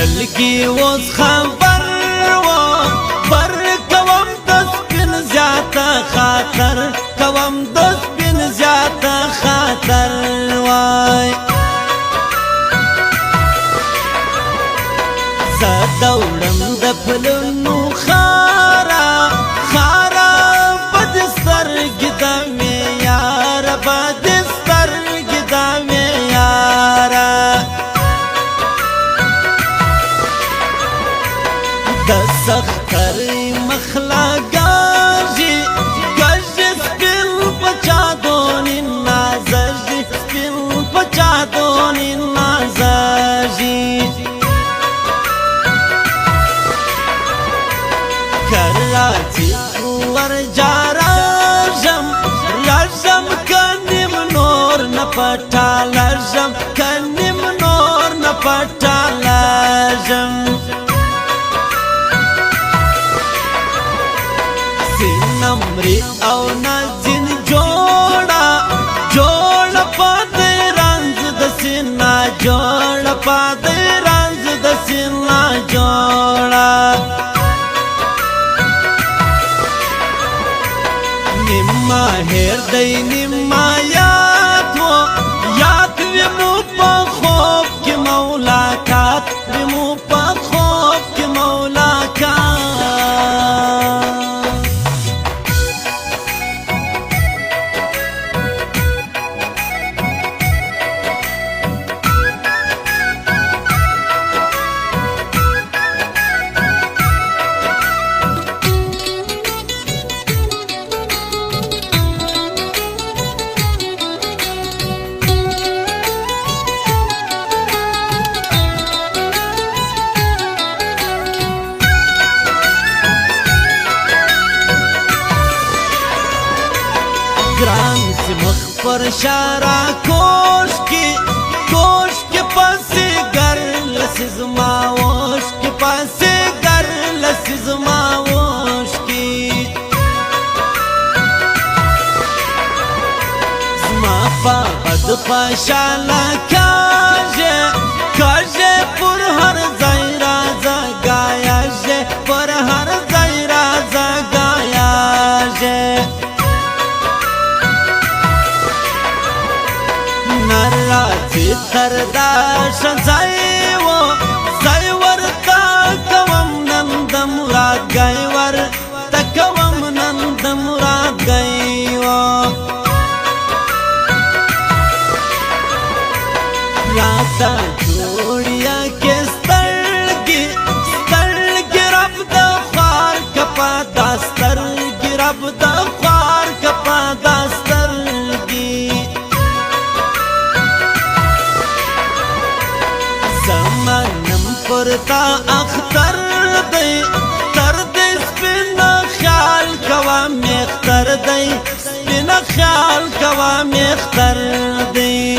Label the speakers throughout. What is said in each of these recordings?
Speaker 1: دلګي اوس خبر و پر کوم د سپین زیاته خاطر کوم د سپین زیاته خاطر وای زه دوړم د پلونو خارا خارا بد سترګې د مې یاره بد سترګې د مې یاره د سختر مخلا گاجی گاجی سپین پچا دونی نازجی سپین پچا دونی نازجی کراچی ور جا راجم راجم کنیم نور نپٹا لجم کنیم نور نپٹا لجم نمری او نازین جوڑا جوڑا پا دے رنز دسینا جوڑا پا دے رنز دسینا جوڑا نما ہیر دی نما یاد ہو یاد ویمو پا خوب کی مولاقات ویمو پا خوب کی مولاقات مخ پر شارع کوش کی پاسی گر لسیز ماوش کی پاسی گر لسیز ماوش کی زما پا بد پاشالا کاجے پر ہر زائرہ زگایا جے پر ہر زائرہ زگایا جے نراتی ترداش زایو زایور تا کوم نند مراد گایور تا کوم نند مراد گایو راتا جوڑیا کے سترگی رب دا خوار کپا دا سترگی رب دا خوار کپا دا سترگی زمانم پرتا اختر دی تر دی سپین خیال کوا میختر دی سپین خیال کوا میختر دی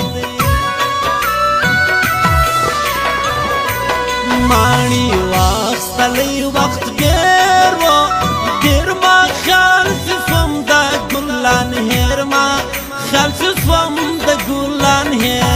Speaker 1: مانی واخستلی وقت گیر ما خیال سسوم دا گلان هیر ما خیال سسوم دا گلان هیر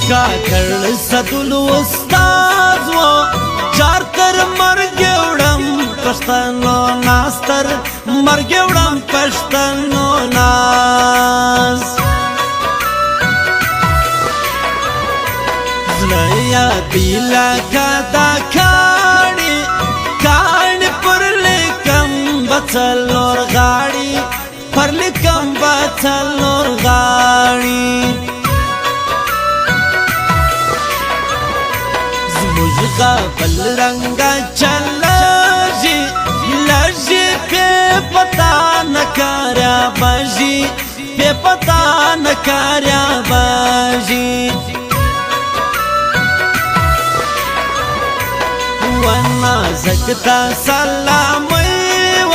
Speaker 1: کا کر صدل استاد و چار تر مرگ وړم پښتنو ناستر مرگ وړم پښتنو ناس زلیا بیلا کدا کاڼي پر لیکم بڅلور غاړي پر لیکم بڅلور غاړي مجھگا بل رنگا چلجی لجی پی پتا نکاریا بجی پی پتا نکاریا بجی وانا زکتا سلامی و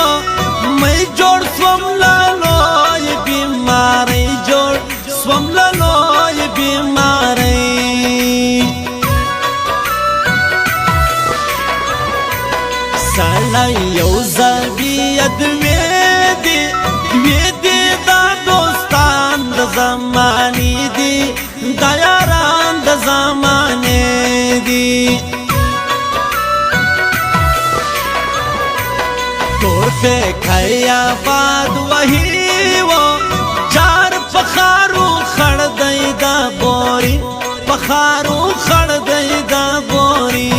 Speaker 1: می جوڑ سوم لالوی بیماری جوڑ سوم لالوی بیماری سالا یو زبید ویدی دا دوستان دا زمانی دی دا یاران دا زمانی دی تور پہ کھایا باد وہی وہ چار پخارو خڑ دئی دا بوری پخارو خڑ دئی دا بوری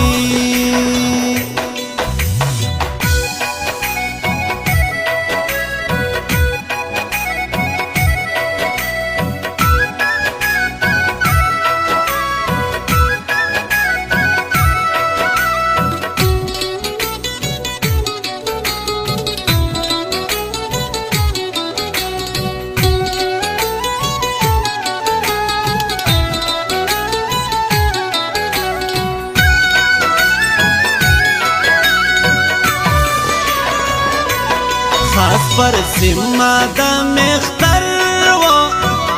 Speaker 1: خاص پر سما دا مختر و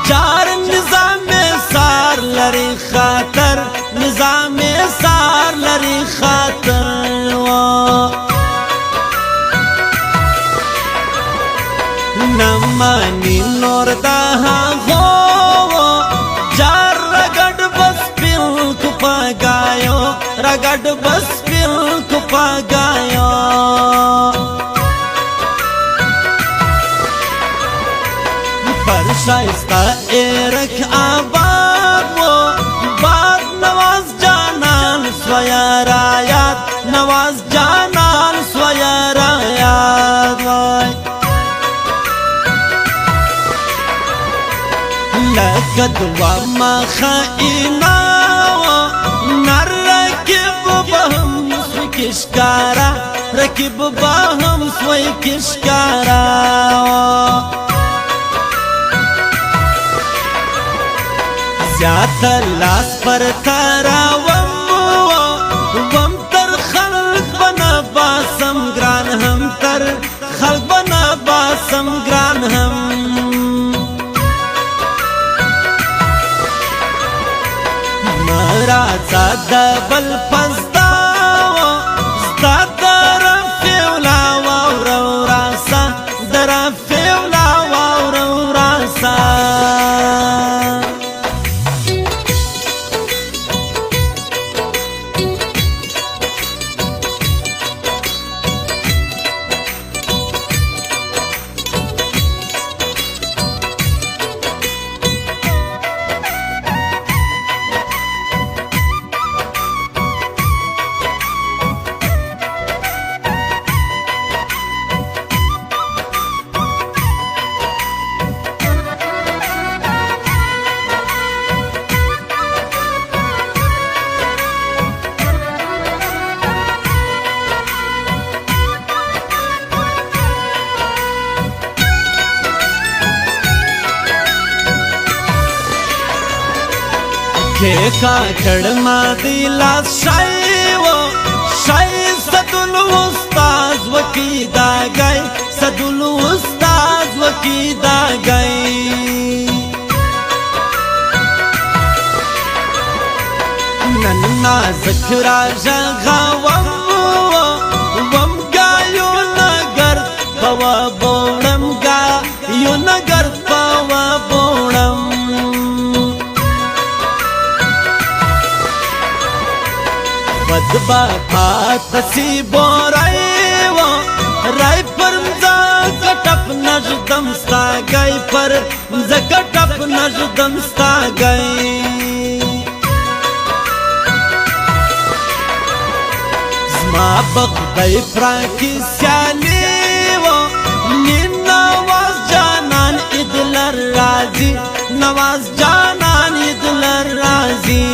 Speaker 1: چار نظام سار لری خاطر نظام سار لری خاطر و نمانی نور دا ہو چار رگڑ بس پل کو پاگایو رگڑ بس پل کو پاگایو پر شائستہ ایرک آباد و باد نواز جانان سویا رایات نواز جانان سویا رایات لقد وما خائنا نر رکب بهم سوی کشکارا رکب بهم سوی کشکارا زیادہ لاس پر تارا وم تر خلق بنا باسم گران ہم تر خلق بنا باسم گران ہم مارا زادہ بل پزدا زدہ رفیولا وورو راسا درفیولا وورو راسا کھیکا کڑما دیلا شایو شای صدلو استاز وکیدا گئی صدلو استاز وکیدا گئی نننا ذکرہ جگہ وم گایو نگر پوا بوڑم گایو نگر پوا بوڑم ودبا پاتسی بورائی و رائی پر مزا کٹپ نجدم ستا گئی پر مزا کٹپ نجدم ستا گئی زما بخدای پراکی سیالی و نین نواز جانان ادلر رازی نواز جانان ادلر رازی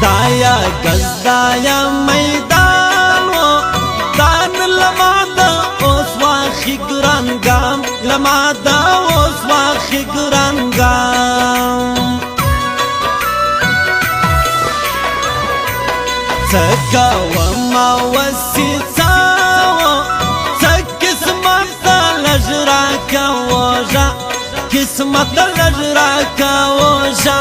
Speaker 1: دایا گزدایا میدان و دان لما دا اوس واخی گرانگام لما دا اوس واخی گرانگام سکا وما وسیساو سکسمت لجرا کوجا قسمت لجرا کوجا